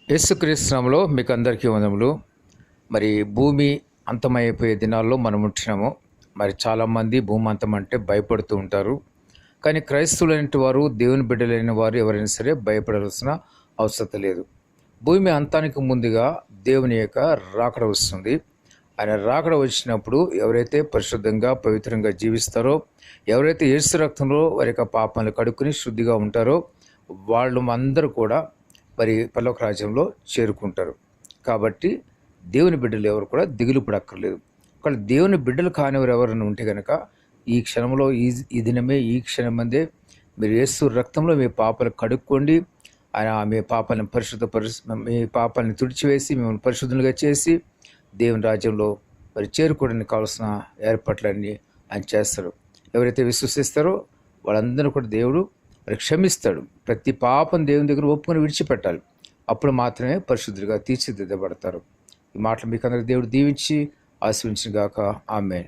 యేసుక్రీస్తు నామములో మీకు అందరికీ వందములు. మరి భూమి అంతమైపోయే దినాల్లో మనం ఉంటున్నాము. మరి చాలామంది భూమి అంతం అంటే భయపడుతూ ఉంటారు. కానీ క్రైస్తవులైన వారు, దేవుని బిడ్డలైన వారు ఎవరైనా సరే భయపడాల్సిన అవసరం లేదు. భూమి అంతానికి ముందుగా దేవుని యొక్క రాకడ వస్తుంది. ఆయన రాకడ వచ్చినప్పుడు ఎవరైతే పరిశుద్ధంగా పవిత్రంగా జీవిస్తారో, ఎవరైతే యేసు రక్తంలో వారి యొక్క పాపాలను కడుక్కుని శుద్ధిగా ఉంటారో వాళ్ళు అందరూ కూడా మరి పరలోక రాజ్యంలో చేరుకుంటారు. కాబట్టి దేవుని బిడ్డలు ఎవరు కూడా దిగులు పడక్కర్లేదు. ఒకవేళ దేవుని బిడ్డలు కానివారు ఎవరైనా ఉంటే కనుక ఈ క్షణంలో ఈ దినమే ఈ క్షణమందే మీరు యేసు రక్తంలో మీ పాపాలు కడుక్కోండి. ఆయన మీ పాపాలను మీ పాపాలను తుడిచివేసి మిమ్మల్ని పరిశుద్ధులుగా చేసి దేవుని రాజ్యంలో మరి చేరుకోవడానికి కావాల్సిన ఏర్పాట్లన్నీ ఆయన చేస్తారు. ఎవరైతే విశ్వసిస్తారో వాళ్ళందరూ కూడా దేవుడు మరి క్షమిస్తాడు. ప్రతి పాపం దేవుని దగ్గర ఒప్పుకొని విడిచిపెట్టాలి. అప్పుడు మాత్రమే పరిశుద్ధులుగా తీర్చిదిద్దబడతారు. ఈ మాటలు మీకు అందరికి దేవుడు దీవించి ఆశీర్వదించును గాక. ఆమేన్.